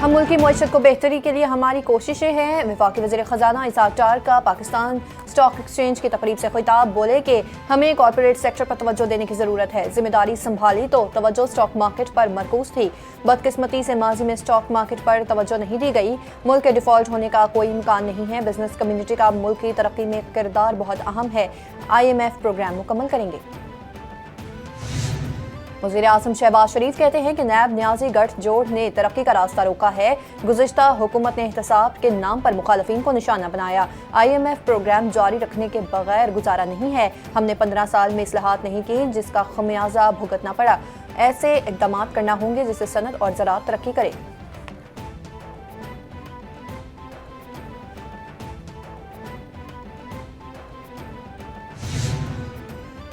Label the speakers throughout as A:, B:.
A: हम मुल्क की मईशत को बेहतरी के लिए हमारी कोशिशें हैं। वफाकी वज़ीर ख़जाना इसाक डार का पाकिस्तान स्टॉक एक्सचेंज की तकरीब से खिताब। बोले कि हमें कॉरपोरेट सेक्टर पर तवज्जो देने की ज़रूरत है। जिम्मेदारी संभाली तो तवज्जो स्टॉक मार्केट पर मरकूज थी। बदकिस्मती से माजी में स्टॉक मार्केट पर तवज्जो नहीं दी गई। मुल्क के डिफॉल्ट होने का कोई इम्कान नहीं है। बिजनेस कम्युनिटी का मुल्क की तरक्की में किरदार बहुत अहम है। IMF प्रोग्राम मुकम्मल करेंगे। वज़ीर आज़म शहबाज शरीफ कहते हैं कि नैब न्याजी गठजोड़ ने तरक्की का रास्ता रोका है। गुज़िश्ता हुकूमत ने एहतसाब के नाम पर मुखालफिन को निशाना बनाया। IMF प्रोग्राम जारी रखने के बगैर गुजारा नहीं है। हमने 15 साल में इस्लाहात नहीं की जिसका खमियाजा भुगतना पड़ा। ऐसे इक़दाम करना होंगे जिससे सनत और ज़राअत तरक्की करे।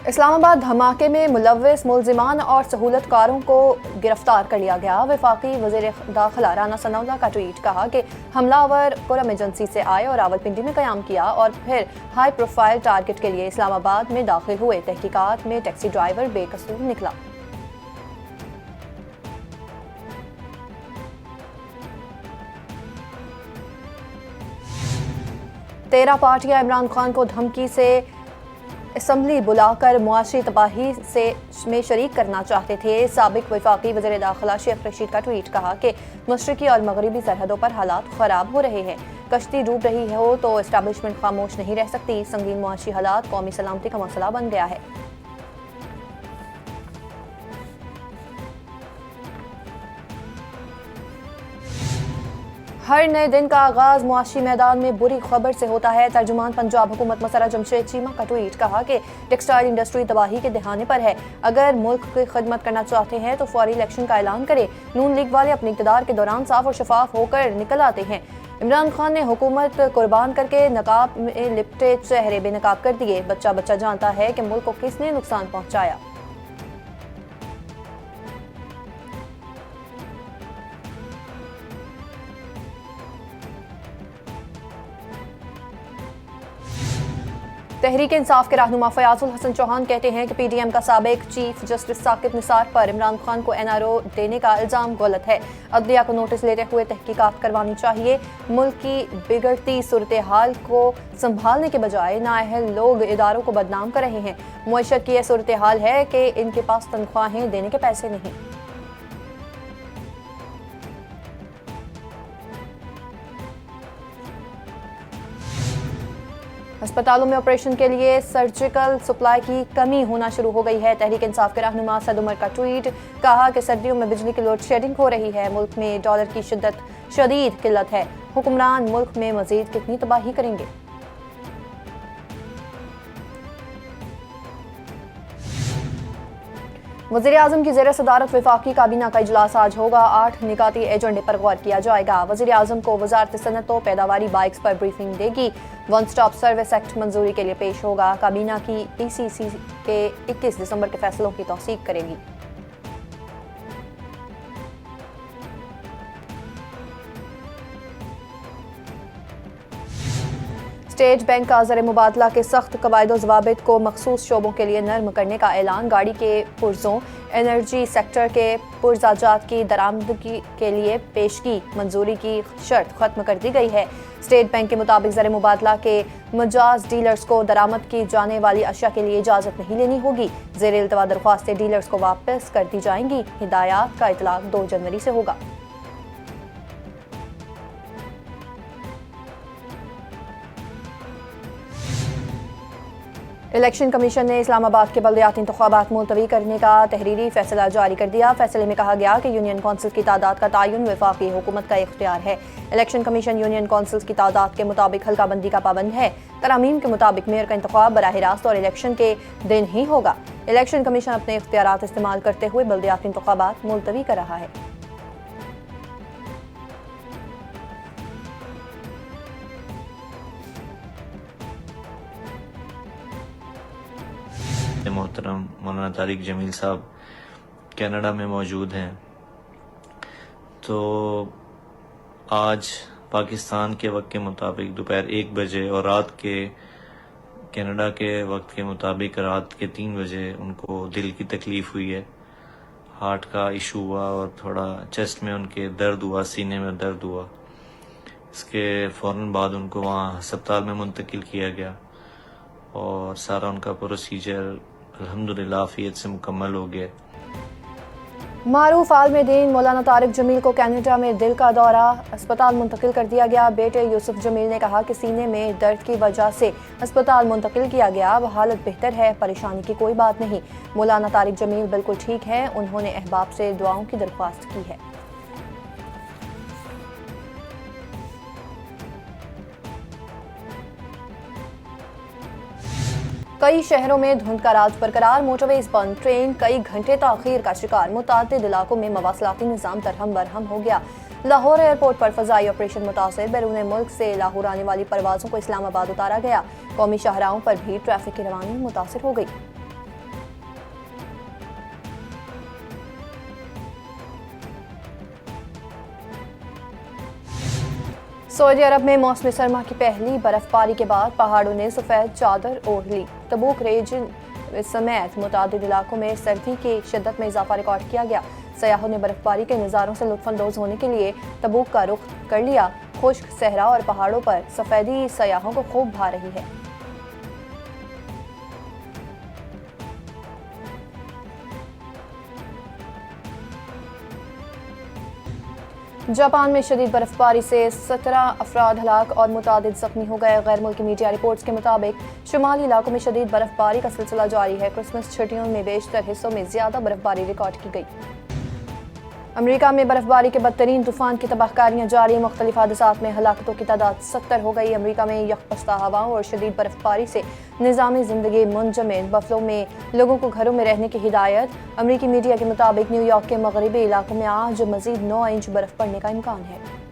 A: इस्लामाबाद धमाके में मुलव्विस मुलजिमान और सहूलतकारों को गिरफ्तार कर लिया गया। वफाकी वज़ीर दाखिला राना सनाउल्लाह का ट्वीट कहा कि हमलावर कुरम एजेंसी से आए और रावलपिंडी में क़याम किया और फिर हाई प्रोफाइल टारगेट के लिए इस्लामाबाद में दाखिल हुए। तहकीकात में टैक्सी ड्राइवर बेकसूर निकला। तेरह पार्टियां इमरान खान को धमकी से असम्बली बुलाकर मुआशी तबाही में शरीक करना चाहते थे। साबिक वफाकी वज़ीर दाखिला शेख रशीद का ट्वीट कहा कि मशरकी और मगरबी सरहदों पर हालात ख़राब हो रहे हैं। कश्ती डूब रही हो तो इस्टेब्लिशमेंट खामोश नहीं रह सकती। संगीन मुआशी हालात कौमी सलामती का मसला बन गया है। हर नए दिन का आगाज मुआशी मैदान में बुरी खबर से होता है। तर्जुमान पंजाब हुकूमत मसरा जमशेद चीमा का ट्वीट कहा कि टेक्सटाइल इंडस्ट्री तबाही के दहाने पर है। अगर मुल्क की खिदमत करना चाहते हैं तो फौरी इलेक्शन का ऐलान करें। नून लीग वाले अपने इक़्तिदार के दौरान साफ और शफाफ होकर निकल आते हैं। इमरान खान ने हुकूमत कुर्बान करके नकाब में लिपटे चेहरे बेनकाब कर दिए। बच्चा बच्चा जानता है कि मुल्क को किसने नुकसान पहुंचाया। तहरीक इंसाफ के रहनुमा फयाजुल हसन चौहान कहते हैं कि PDM का साबिक चीफ जस्टिस साकिब निसार पर इमरान खान को NRO देने का इल्ज़ाम गलत है। अदलिया को नोटिस लेते हुए तहकीकात करवानी चाहिए। मुल्क की बिगड़ती सूरत हाल को संभालने के बजाय नाअहल लोग इदारों को बदनाम कर रहे हैं। मुआशरत की यह सूरत हाल है कि इनके पास तनख्वाहें देने के पैसे नहीं। अस्पतालों में ऑपरेशन के लिए सर्जिकल सप्लाई की कमी होना शुरू हो गई है। तहरीक इंसाफ के रहनुमा सद उमर का ट्वीट कहा कि सर्दियों में बिजली की लोड शेडिंग हो रही है। मुल्क में डॉलर की शदीद किल्लत है। हुक्मरान मुल्क में मजीद कितनी तबाही करेंगे। वज़ीर आज़म की ज़ेर सदारत वफाकी काबीना का इजलास आज होगा। 8 निकाती एजेंडे पर गौर किया जाएगा। वज़ीर आज़म को वज़ारत सनत व पैदावारी बाइक्स पर ब्रीफिंग देगी। वन स्टॉप सर्विस एक्ट मंजूरी के लिए पेश होगा। काबीना की PCC के 21 दिसंबर के फैसलों की तौसीक करेगी। स्टेट बैंक का ज़र मुबादला के सख्त कवायद ज़वाबित को मखसूस शोबों के लिए नर्म करने का ऐलान। गाड़ी के पुर्जों, एनर्जी सेक्टर के पुर्जाजात की दरामदगी के लिए पेशगी मंजूरी की शर्त खत्म कर दी गई है। स्टेट बैंक के मुताबिक ज़र मुबादला के मजाज डीलर्स को दरामद की जाने वाली अशिया के लिए इजाज़त नहीं लेनी होगी। ज़ेर इल्तवा दरख्वास्तें डीलर्स को वापस कर दी जाएंगी। हिदायत का इतलाक 2 जनवरी से होगा। इलेक्शन कमीशन ने इस्लामाबाद के बल्दियाती इंतखाबात मुलतवी करने का तहरीरी फैसला जारी कर दिया। फैसले में कहा गया कि यूनियन कौंसिल की तादाद का तयन वफाकी हुकूमत का इख्तियार है। इलेक्शन कमीशन यूनियन कौंसिल की तादाद के मुताबिक हल्का बंदी का पाबंद है। तरामीम के मुताबिक मेयर का इंतखाब बराह रास्त और इलेक्शन के दिन ही होगा। इलेक्शन कमीशन अपने इख्तियारात इस्तेमाल करते हुए बल्दियाती इंतखाबात मुलतवी कर रहा है।
B: मोहतरम मौलाना तारिक जमील साहब कनाडा में मौजूद हैं। तो आज पाकिस्तान के वक्त के मुताबिक दोपहर 1 बजे और रात के कनाडा के वक्त के मुताबिक रात के 3 बजे उनको दिल की तकलीफ़ हुई है हार्ट का इशू हुआ और थोड़ा चेस्ट में उनके दर्द हुआ, सीने में दर्द हुआ। इसके फ़ौरन बाद उनको वहाँ हस्पताल में मुंतकिल किया गया और सारा उनका प्रोसीजर अल्हम्दुलिल्लाह आफियत से मुकम्मल हो गया।
A: मारूफ आलम दीन मौलाना तारिक जमील को कनाडा में दिल का दौरा, अस्पताल मुंतकिल कर दिया गया। बेटे यूसुफ जमील ने कहा कि सीने में दर्द की वजह से अस्पताल मुंतकिल किया गया, अब हालत बेहतर है, परेशानी की कोई बात नहीं। मौलाना तारिक जमील बिल्कुल ठीक हैं, उन्होंने अहबाब से दुआओं की दरख्वास्त की है। कई शहरों में धुंध का राज बरकरार, मोटरवेज बंद, ट्रेन कई घंटे ताखीर का शिकार, मुतादिद इलाकों में मवासलाती निज़ाम दरहम बरहम हो गया। लाहौर एयरपोर्ट पर फजाई ऑपरेशन मुतासिर, बैरून मुल्क से लाहौर आने वाली परवाज़ों को इस्लामाबाद उतारा गया। कौमी शाहराहों पर भी ट्रैफिक की रवानी मुतासिर हो गई। सऊदी अरब में मौसमी सरमा की पहली बर्फबारी के बाद पहाड़ों ने सफ़ेद चादर ओढ़ ली। तबूक रीजन समेत मुतादिद इलाकों में सर्दी की शिद्दत में इजाफा रिकॉर्ड किया गया। सयाहों ने बर्फबारी के नज़ारों से लुत्फ़अंदोज़ होने के लिए तबूक का रुख कर लिया। खुश्क सहरा और पहाड़ों पर सफ़ेदी सयाहों को खूब भा रही है। जापान में शदीद बर्फबारी से 17 अफराद हलाक और मुतादिद जख्मी हो गए। गैर मुल्की मीडिया रिपोर्ट्स के मुताबिक शुमाली इलाकों में शदीद बर्फबारी का सिलसिला जारी है। क्रिसमस छुट्टियों में बेशतर हिस्सों में ज्यादा बर्फबारी रिकॉर्ड की गई। अमेरिका में बर्फबारी के बदतरीन तूफान की तबाहकारियां जारी, मुख्तलिफ हादसात में हलाकतों की तादाद 70 हो गई। अमेरिका में यकपस्ता हवाओं और शदीद बर्फबारी से निज़ामी ज़िंदगी मुंजमद, बफलो में लोगों को घरों में रहने की हिदायत। अमेरिकी मीडिया के मुताबिक न्यूयॉर्क के मगरबी इलाकों में आज मजीद 9 इंच बर्फ पड़ने का इम्कान है।